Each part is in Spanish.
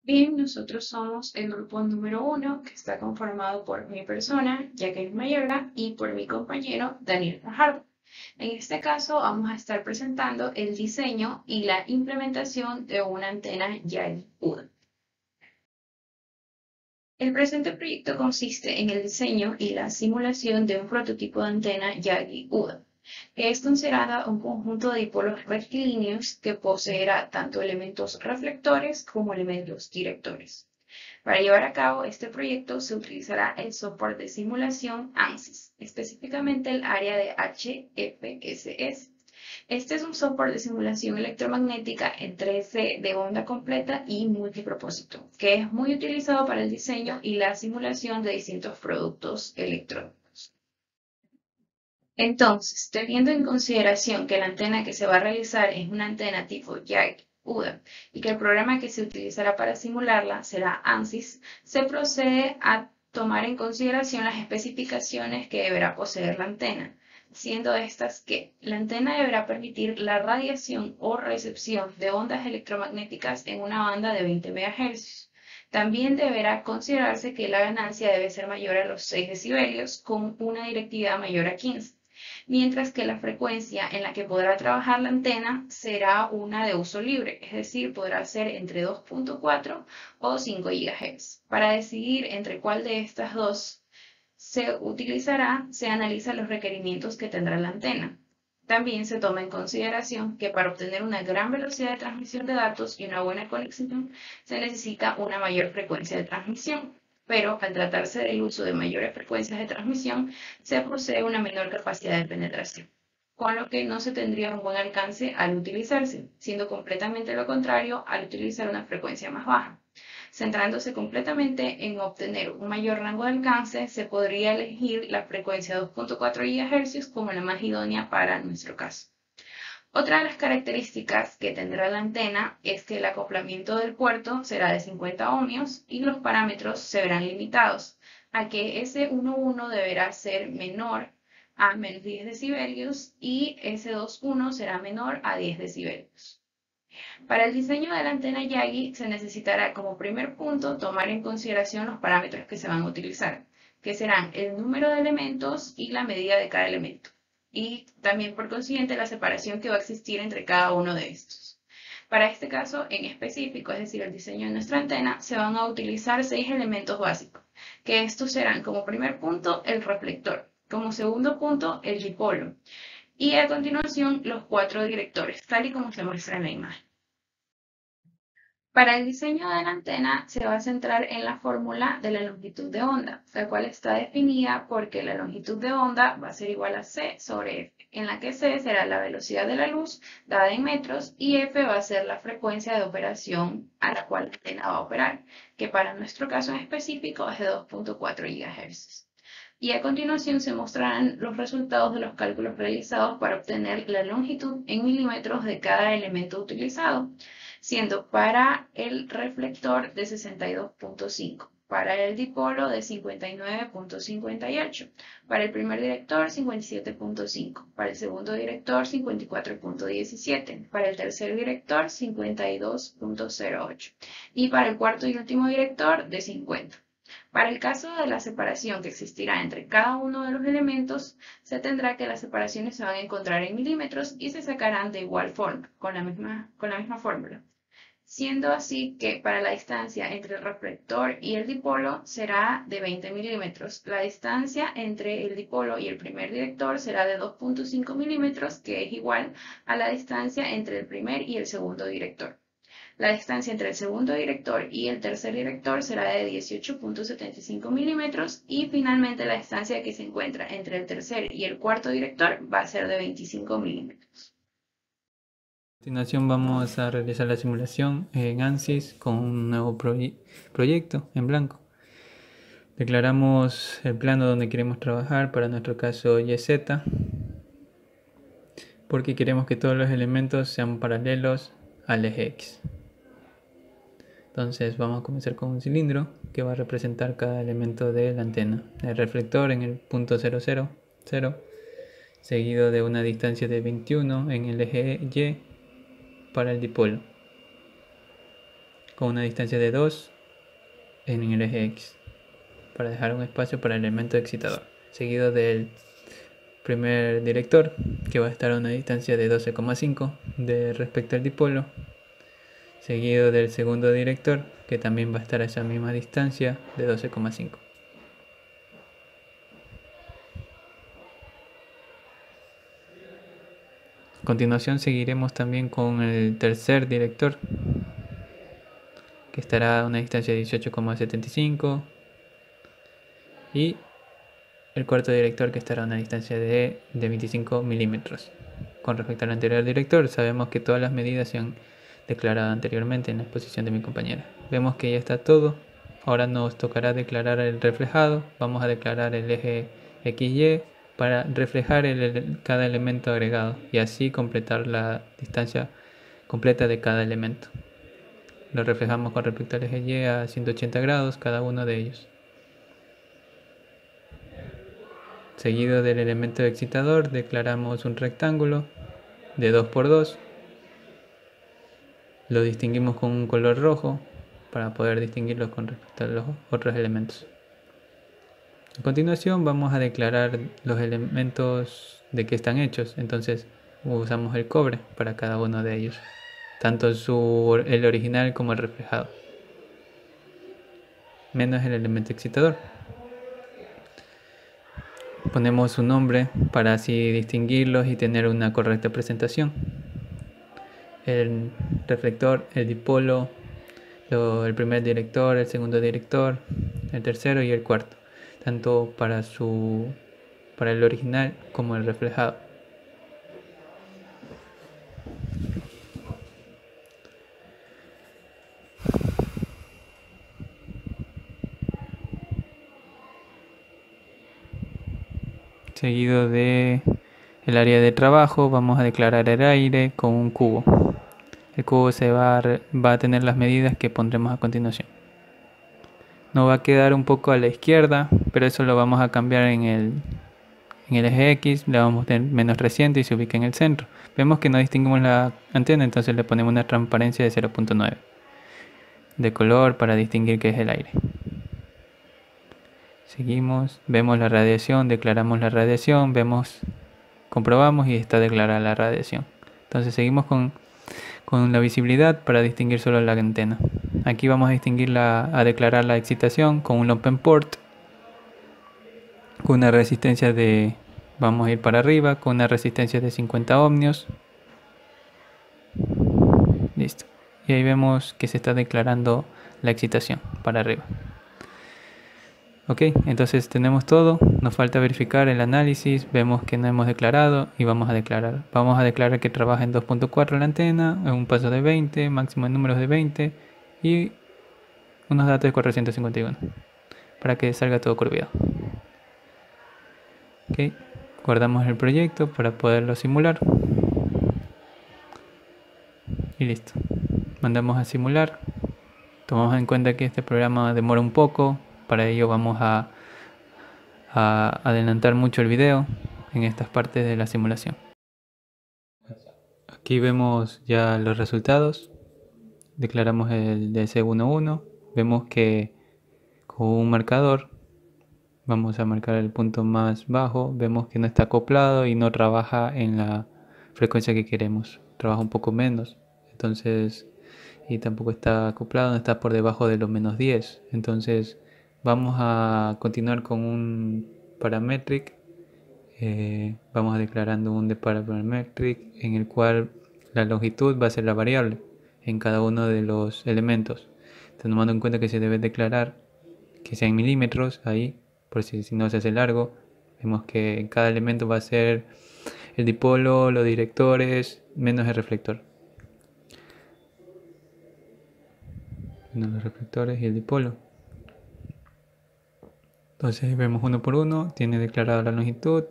Bien, nosotros somos el grupo número 1, que está conformado por mi persona, Jacqueline Mayorga, y por mi compañero Daniel Fajardo. En este caso, vamos a estar presentando el diseño y la implementación de una antena Yagi UDA. El presente proyecto consiste en el diseño y la simulación de un prototipo de antena Yagi UDA, que es considerada un conjunto de dipolos rectilíneos que poseerá tanto elementos reflectores como elementos directores. Para llevar a cabo este proyecto se utilizará el software de simulación ANSYS, específicamente el área de HFSS. Este es un software de simulación electromagnética en 3D de onda completa y multipropósito, que es muy utilizado para el diseño y la simulación de distintos productos electrónicos. Entonces, teniendo en consideración que la antena que se va a realizar es una antena tipo JAG-UDA y que el programa que se utilizará para simularla será ANSYS, se procede a tomar en consideración las especificaciones que deberá poseer la antena, siendo estas que la antena deberá permitir la radiación o recepción de ondas electromagnéticas en una banda de 20 MHz. También deberá considerarse que la ganancia debe ser mayor a los 6 decibelios con una directividad mayor a 15, mientras que la frecuencia en la que podrá trabajar la antena será una de uso libre, es decir, podrá ser entre 2.4 o 5 GHz. Para decidir entre cuál de estas dos se utilizará, se analizan los requerimientos que tendrá la antena. También se toma en consideración que para obtener una gran velocidad de transmisión de datos y una buena conexión se necesita una mayor frecuencia de transmisión, pero al tratarse del uso de mayores frecuencias de transmisión, se posee una menor capacidad de penetración, con lo que no se tendría un buen alcance al utilizarse, siendo completamente lo contrario al utilizar una frecuencia más baja. Centrándose completamente en obtener un mayor rango de alcance, se podría elegir la frecuencia 2.4 GHz como la más idónea para nuestro caso. Otra de las características que tendrá la antena es que el acoplamiento del puerto será de 50 ohmios y los parámetros se verán limitados a que S11 deberá ser menor a menos 10 decibelios y S21 será menor a 10 decibelios. Para el diseño de la antena Yagi se necesitará como primer punto tomar en consideración los parámetros que se van a utilizar, que serán el número de elementos y la medida de cada elemento, y también por consiguiente la separación que va a existir entre cada uno de estos. Para este caso en específico, es decir, el diseño de nuestra antena, se van a utilizar 6 elementos básicos, que estos serán como primer punto el reflector, como segundo punto el dipolo, y a continuación los 4 directores, tal y como se muestra en la imagen. Para el diseño de la antena se va a centrar en la fórmula de la longitud de onda, la cual está definida porque la longitud de onda va a ser igual a c sobre f, en la que c será la velocidad de la luz dada en metros y f va a ser la frecuencia de operación a la cual la antena va a operar, que para nuestro caso en específico es de 2.4 GHz. Y a continuación se mostrarán los resultados de los cálculos realizados para obtener la longitud en milímetros de cada elemento utilizado, siendo para el reflector de 62.5, para el dipolo de 59.58, para el primer director 57.5, para el segundo director 54.17, para el tercer director 52.08 y para el cuarto y último director de 50. Para el caso de la separación que existirá entre cada uno de los elementos, se tendrá que las separaciones se van a encontrar en milímetros y se sacarán de igual forma, con la misma fórmula, siendo así que para la distancia entre el reflector y el dipolo será de 20 milímetros. La distancia entre el dipolo y el primer director será de 2.5 milímetros, que es igual a la distancia entre el primer y el segundo director. La distancia entre el segundo director y el tercer director será de 18.75 milímetros y finalmente la distancia que se encuentra entre el tercer y el cuarto director va a ser de 25 milímetros. A continuación vamos a realizar la simulación en ANSYS con un nuevo proyecto en blanco. Declaramos el plano donde queremos trabajar, para nuestro caso YZ, porque queremos que todos los elementos sean paralelos al eje X. Entonces vamos a comenzar con un cilindro que va a representar cada elemento de la antena. El reflector en el punto 0, 0, 0, seguido de una distancia de 21 en el eje Y para el dipolo. con una distancia de 2 en el eje X, para dejar un espacio para el elemento excitador, seguido del primer director, que va a estar a una distancia de 12,5 de respecto al dipolo, seguido del segundo director, que también va a estar a esa misma distancia de 12,5. A continuación seguiremos también con el tercer director, que estará a una distancia de 18,75, y el cuarto director, que estará a una distancia de 25 milímetros. Con respecto al anterior director, sabemos que todas las medidas se han declarado anteriormente en la exposición de mi compañera. Vemos que ya está todo. Ahora nos tocará declarar el reflejado. Vamos a declarar el eje XY para reflejar cada elemento agregado y así completar la distancia completa de cada elemento. Lo reflejamos con respecto al eje Y a 180 grados cada uno de ellos. Seguido del elemento excitador, declaramos un rectángulo de 2 por 2. Lo distinguimos con un color rojo para poder distinguirlos con respecto a los otros elementos. A continuación vamos a declarar los elementos de que están hechos. Entonces usamos el cobre para cada uno de ellos, tanto el original como el reflejado, menos el elemento excitador. Ponemos su nombre para así distinguirlos y tener una correcta presentación. El reflector, el dipolo, el primer director, el segundo director, el tercero y el cuarto, tanto para el original como el reflejado. Seguido de el área de trabajo, vamos a declarar el aire con un cubo. El cubo va a tener las medidas que pondremos a continuación. Nos va a quedar un poco a la izquierda, pero eso lo vamos a cambiar en el eje X, le vamos a tener menos reciente y se ubica en el centro. Vemos que no distinguimos la antena, entonces le ponemos una transparencia de 0.9 de color para distinguir qué es el aire. Seguimos, vemos la radiación, declaramos la radiación, comprobamos y está declarada la radiación. Entonces seguimos con la visibilidad para distinguir solo la antena. Aquí vamos a declarar la excitación con un open port, con una resistencia vamos a ir para arriba, con una resistencia de 50 ohmios. Listo. Y ahí vemos que se está declarando la excitación para arriba. Ok, entonces tenemos todo, nos falta verificar el análisis, vemos que no hemos declarado y vamos a declarar. Vamos a declarar que trabaja en 2.4 la antena, en un paso de 20, máximo en números de 20 y unos datos de 451 para que salga todo curviado. Ok, guardamos el proyecto para poderlo simular y listo. Mandamos a simular. Tomamos en cuenta que este programa demora un poco. Para ello vamos a adelantar mucho el video en estas partes de la simulación. Aquí vemos ya los resultados. Declaramos el DC11. Vemos que con un marcador vamos a marcar el punto más bajo. Vemos que no está acoplado y no trabaja en la frecuencia que queremos. Trabaja un poco menos. Entonces, y tampoco está acoplado, no está por debajo de los menos 10. Entonces vamos a continuar con un parametric. Vamos a declarando un de parametric en el cual la longitud va a ser la variable en cada uno de los elementos, tomando en cuenta que se debe declarar que sea en milímetros ahí, por si no se hace largo. Vemos que en cada elemento va a ser el dipolo, los directores, menos el reflector. Menos los reflectores y el dipolo. Entonces vemos uno por uno, tiene declarado la longitud,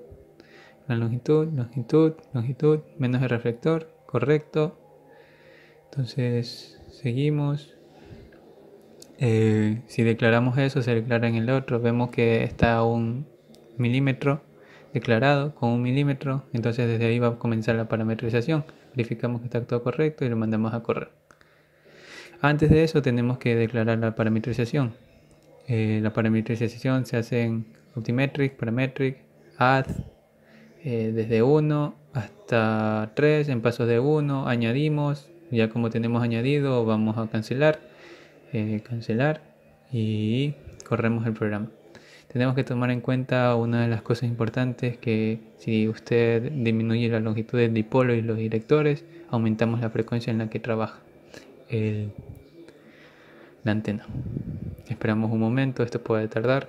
menos el reflector, correcto. Entonces seguimos. Si declaramos eso, se declara en el otro. Vemos que está a 1 milímetro declarado con 1 milímetro. Entonces desde ahí va a comenzar la parametrización. Verificamos que está todo correcto y lo mandamos a correr. Antes de eso tenemos que declarar la parametrización. La parametrización se hace en Optimetric, Parametric, Add, desde 1 hasta 3 en pasos de 1, añadimos, ya como tenemos añadido vamos a cancelar, cancelar y corremos el programa. Tenemos que tomar en cuenta una de las cosas importantes, que si usted disminuye la longitud del dipolo y los directores, aumentamos la frecuencia en la que trabaja la antena. Esperamos un momento, esto puede tardar.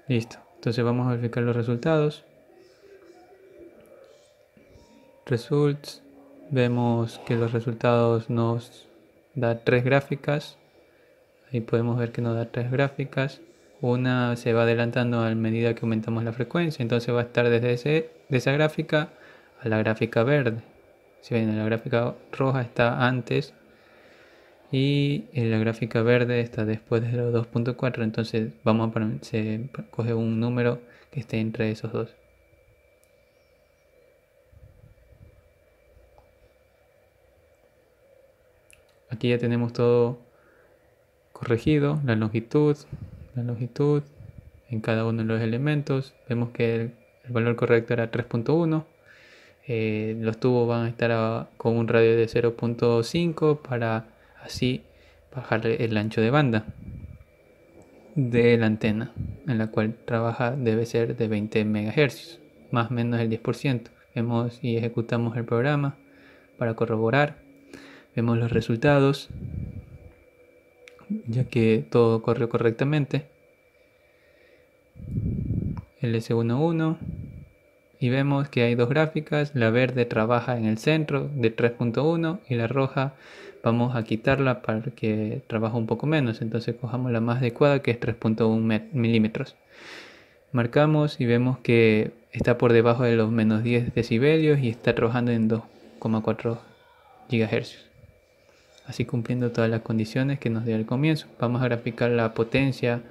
Listo, entonces vamos a verificar los resultados. Results, vemos que los resultados nos da 3 gráficas. Ahí podemos ver que nos da 3 gráficas. Una se va adelantando a medida que aumentamos la frecuencia, entonces va a estar desde esa gráfica a la gráfica verde. Si ven, la gráfica roja está antes y en la gráfica verde está después de los 2.4, entonces se coge un número que esté entre esos dos. Aquí ya tenemos todo corregido, la longitud en cada uno de los elementos. Vemos que el valor correcto era 3.1. Los tubos van a estar con un radio de 0.5 para así bajar el ancho de banda de la antena, en la cual trabaja debe ser de 20 MHz, más o menos el 10%. Vemos y ejecutamos el programa para corroborar. Vemos los resultados, ya que todo corrió correctamente. El S11 y vemos que hay dos gráficas. La verde trabaja en el centro de 3.1 y la roja vamos a quitarla para que trabaje un poco menos, entonces cojamos la más adecuada, que es 3.1 milímetros. Marcamos y vemos que está por debajo de los menos 10 decibelios y está trabajando en 2,4 GHz, así cumpliendo todas las condiciones que nos dio al comienzo. Vamos a graficar la potencia,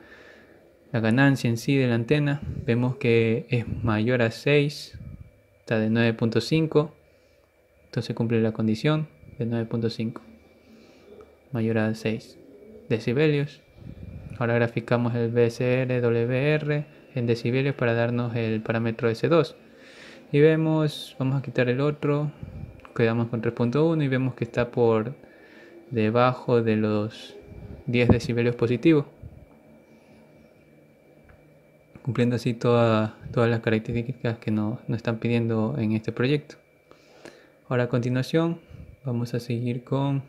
la ganancia en sí de la antena. Vemos que es mayor a 6, está de 9.5, entonces cumple la condición de 9.5, mayor a 6 decibelios. Ahora graficamos el VSR, WR en decibelios para darnos el parámetro S2. Y vemos, vamos a quitar el otro, quedamos con 3.1 y vemos que está por debajo de los 10 decibelios positivos, cumpliendo así todas las características que nos están pidiendo en este proyecto. Ahora a continuación vamos a seguir con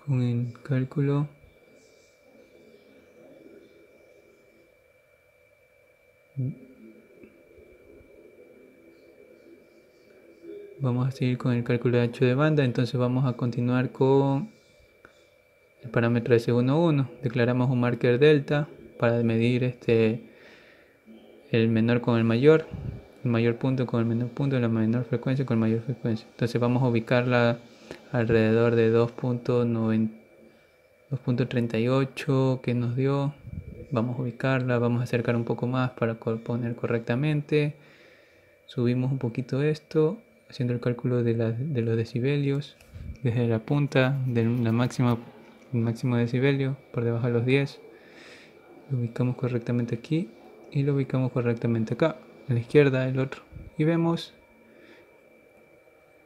el cálculo. Vamos a seguir con el cálculo de ancho de banda, entonces vamos a continuar con el parámetro S11. Declaramos un marker delta para medir el menor con el mayor punto con el menor punto, la menor frecuencia con la mayor frecuencia. Entonces vamos a ubicarla alrededor de 2.38 que nos dio. Vamos a ubicarla, vamos a acercar un poco más para poner correctamente. Subimos un poquito esto, haciendo el cálculo de los decibelios desde la punta del máximo decibelio por debajo de los 10. Lo ubicamos correctamente aquí y lo ubicamos correctamente acá, a la izquierda el otro, y vemos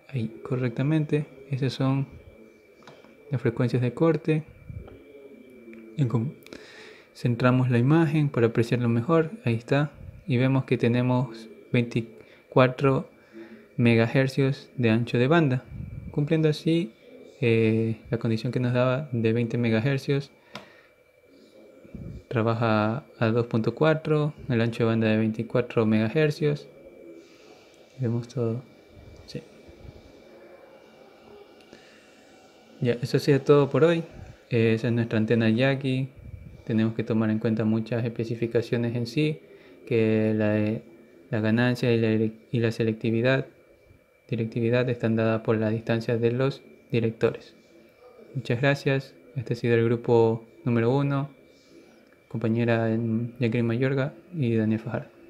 ahí correctamente. Esas son las frecuencias de corte. Centramos la imagen para apreciarlo mejor, ahí está, y vemos que tenemos 24 MHz de ancho de banda, cumpliendo así la condición que nos daba de 20 MHz. Trabaja a 2.4, el ancho de banda de 24 MHz. Vemos todo. Sí. Ya, eso ha sido todo por hoy. Esa es nuestra antena Yagi. Tenemos que tomar en cuenta muchas especificaciones en sí, que la ganancia y la directividad están dadas por la distancia de los directores. Muchas gracias. Este ha sido el grupo número 1, compañera Jacqueline Mayorga y Daniel Fajardo.